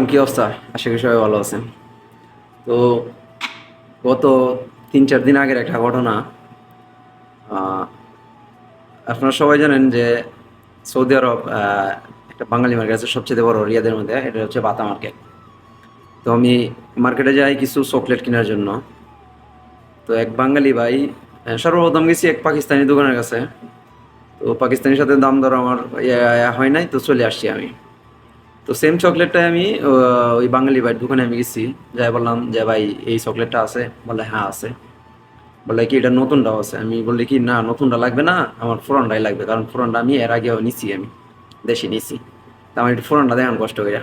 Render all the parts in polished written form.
কি অবস্থা? আশা করি সবাই ভালো আছেন। তো গত ৩-৪ দিন আগের একটা ঘটনা। আহ, আপনারা সবাই জানেন যে সৌদি আরব একটা বাঙালি মার্কেট আছে সবচেয়ে বড় রিয়াদের মধ্যে, এটা হচ্ছে বাতা মার্কেট। তো আমি মার্কেটে যাই কিছু চকলেট কেনার জন্য। তো এক বাঙালি ভাই, সর্বপ্রথম গেছি এক পাকিস্তানি দোকানের কাছে। তো পাকিস্তানির সাথে দাম দর আমার হয় নাই, তো চলে আসছি আমি। তো সেম চকলেটটাই আমি ওই বাঙালি ভাইয়ের দোকানে আমি গেছি। যাই বললাম যে ভাই, এই চকলেটটা আছে? বলে হ্যাঁ আছে। বলে কি এটা নতুনটাও আছে? আমি বললি কি না, নতুনটা লাগবে না, আমার পুরানটাই লাগবে, কারণ পুরানটা আমি এর আগেও নিছি, আমি দেশে নিছি। তা আমার একটু পুরানটা দেখান কষ্ট করে।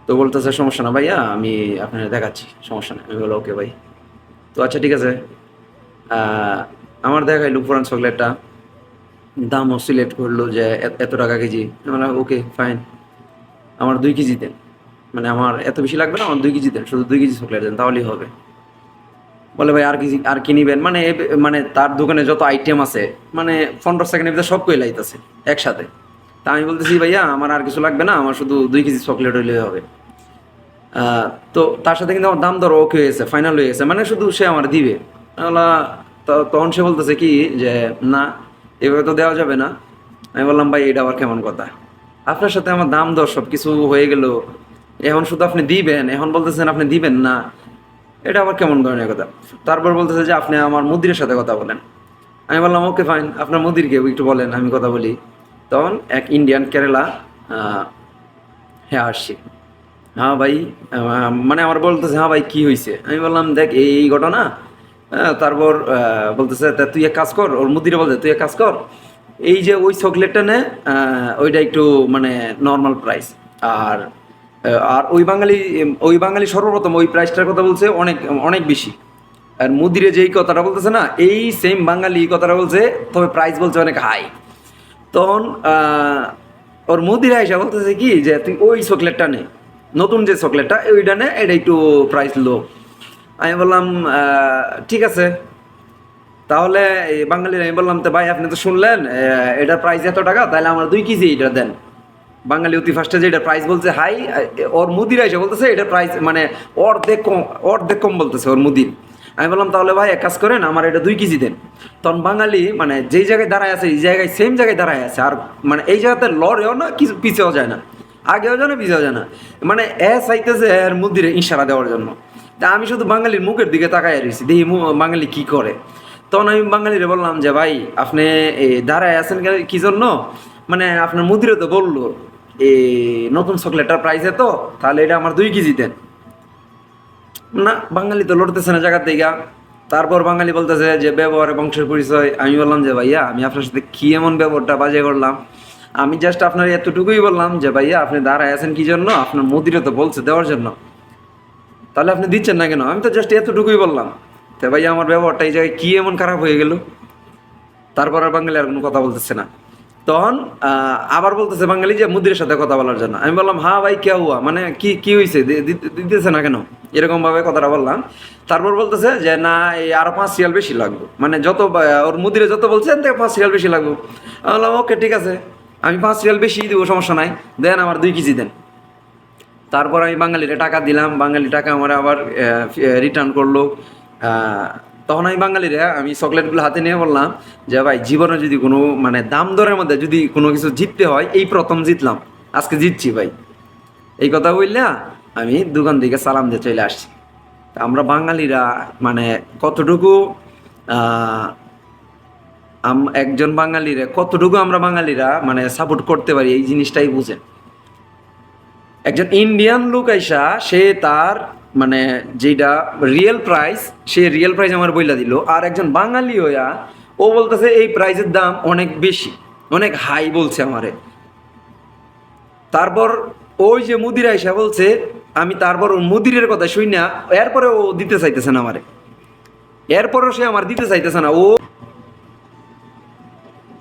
তো বলতেছে সমস্যা না ভাইয়া, আমি আপনার দেখাচ্ছি, সমস্যা নেই। আমি বলো ওকে ভাই। তো আচ্ছা ঠিক আছে। আহ, আমার দেখাইলো পুরান চকলেটটা, দামও সিলেক্ট করলো যে এত টাকা কেজি। আমি বললাম ওকে ফাইন, আমার 2 কেজি দেন। মানে আমার এত বেশি লাগবে না, আমার 2 কেজি দেন, শুধু 2 কেজি চকলেট দেন তাহলেই হবে। বলে ভাই আর কি, আর কি নিবেন? মানে মানে তার দোকানে যত আইটেম আছে, মানে 15 সেকেন্ডের ভিতরে সব কই লাইতেছে একসাথে। তা আমি বলতেছি ভাইয়া আমার আর কিছু লাগবে না, আমার শুধু 2 কেজি চকলেট হইলে হবে। আহ, তো তার সাথে কিন্তু আমার দাম দর ওকে হয়েছে, ফাইনাল হয়ে গেছে, মানে শুধু সে আমার দিবে। আমি বললাম, তখন সে বলতেছে কি যে না, এভাবে তো দেওয়া যাবে না। আমি বললাম ভাই এটা আবার কেমন কথা? আপনার সাথে আমার দাম দর সব কিছু হয়ে গেল, এখন শুধু আপনি দিবেন, এখন বলতেছেন আপনি দিবেন না, এটা আবার কেমন ধরনের কথা? তারপর বলতেছে যে আপনি আমার মুদিরের সাথে কথা বলেন। আমি বললাম ওকে ফাইন, আপনার মুদিরকে একটু বলেন, আমি কথা বলি। তখন এক ইন্ডিয়ান কেরালা, আহ, হ্যাঁ আসছি। হ্যাঁ ভাই, মানে আমার বলতেছে হ্যাঁ ভাই কি হয়েছে? আমি বললাম দেখ এই এই ঘটনা। তারপর বলতেছে তা তুই এক কাজ কর, ওর মুদিরে বলতে তুই এক কাজ কর, এই যে ওই চকলেটটা নে, ওইটা একটু মানে নর্মাল প্রাইস। আর আর ওই বাঙালি সর্বপ্রথম ওই প্রাইসটার কথা বলছে অনেক অনেক বেশি। আর মুদিরে যেই কথাটা বলতেছে না, এই সেম বাঙালি এই কথাটা বলছে, তবে প্রাইস বলছে অনেক হাই। তখন ওর মুদিরা এসে বলতেছে কি যে তুই ওই চকলেটটা নে, নতুন যে চকলেটটা ওইটা নে, এটা একটু প্রাইস লো। আমি বললাম ঠিক আছে। তাহলে এই বাঙালির আমি বললাম তো ভাই আপনি তো শুনলেন এটার প্রাইস এত টাকা, তাহলে আমার 2 কেজি এটা দেন। বাঙালি অতি ফার্স্টে যে এটা প্রাইস বলছে হাই, ওর মুদিরা এসে বলতেছে এটা প্রাইস মানে অর্ধেক কম, অর্ধেক কম বলতেছে ওর মুদির। আমি বললাম তাহলে ভাই এক কাজ করেন, আমার এটা 2 কেজি দেন। তখন বাঙালি মানে যেই জায়গায় দাঁড়ায় আছে এই জায়গায় সেম জায়গায় দাঁড়ায় আছে, আর মানে এই জায়গাতে লড়েও না, কিছু পিছেও যায় না, আগেও যায় না পিছেও যায় না। মানে চাইতেছে এর মুদিরে ইশারা দেওয়ার জন্য। তা আমি শুধু বাঙালির মুখের দিকে তাকায় রয়েছি, দেখি বাঙালি কি করে। তখন আমি বাঙালিরে বললাম যে ভাই আপনি দাঁড়ায় আছেন কি জন্য? মানে আপনার মুদিরে তো বললো এই নতুন চকলেটটার প্রাইস এত, তাহলে এটা আমার 2 কেজি দেন। না, বাঙালি তো লড়তেছে না জায়গার দিকে। তারপর বাঙালি বলতেছে যে ব্যবহারে বংশের পরিচয়। আমি বললাম যে ভাইয়া আমি আপনার সাথে কি এমন ব্যবহারটা বাজে করলাম? আমি জাস্ট আপনার এতটুকুই বললাম যে ভাইয়া আপনি দাঁড়ায় আছেন কি জন্য? আপনার মুদিরে তো বলছে দেওয়ার জন্য, তাহলে আপনি দিচ্ছেন না কেন? আমি তো জাস্ট এতটুকুই বললাম। তো ভাইয়া আমার ব্যবহারটা এই জায়গায় কি এমন খারাপ হয়ে গেল? তারপর আর বাঙালি আর কোনো কথা বলতেছে না। তখন আবার বলতেছে বাঙালি যে মুদিরের সাথে কথা বলার জন্য। আমি বললাম হ্যাঁ ভাই কে হুয়া, মানে কি কি হয়েছে, দিতেছে না কেন? এরকম ভাবে কথাটা বললাম। তারপর বলতেছে যে না এই আরো 5 রিয়াল বেশি লাগবে, মানে যত ওর মুদিরে যত বলছে এর থেকে 5 রিয়াল বেশি লাগবে। আমি বললাম ওকে ঠিক আছে, আমি 5 রিয়াল বেশি দিব, সমস্যা নাই, দেন আমার 2 কেজি দেন। তারপর আমি বাঙালিরে টাকা দিলাম, বাঙালি টাকা আমার আবার রিটার্ন করলো। আহ, তখন আমি বাঙালিরে আমি চকলেটগুলো হাতে নিয়ে বললাম যে ভাই জীবনে যদি কোনো মানে দাম দরের মধ্যে যদি কোনো কিছু জিততে হয়, এই প্রথম জিতলাম, আজকে জিতছি ভাই। এই কথা বললে আমি দোকান থেকে সালাম দিয়ে চলে আসছি। তা আমরা বাঙালিরা মানে কতটুকু আহ, একজন বাঙালিরে কতটুকু আমরা বাঙালিরা মানে সাপোর্ট করতে পারি, এই জিনিসটাই বুঝেন। একজন ইন্ডিয়ান লোক আইসা সে তার মানে যেটা রিয়েল প্রাইস, সে রিয়েল প্রাইস আমার বইলা দিল, আর একজন বাঙালি হইয়া ও বলতেছে এই প্রাইসের দাম অনেক বেশি, অনেক হাই বলছে আমারে। তারপর ওই যে মুদির আইসা বলছে, আমি তারপর ওর মুদিরের কথা শুই না, এরপরে ও দিতে চাইতেছে না আমারে, এরপরও সে আমার দিতে চাইতেছে না। ও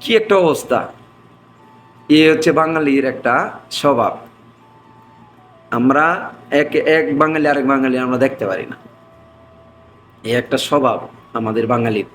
কি একটা অবস্থা! এ হচ্ছে বাঙালির একটা স্বভাব। আমরা এক এক বাঙালি আরেক বাঙালি আমরা দেখতে পারি না, এই একটা স্বভাব আমাদের বাঙালির।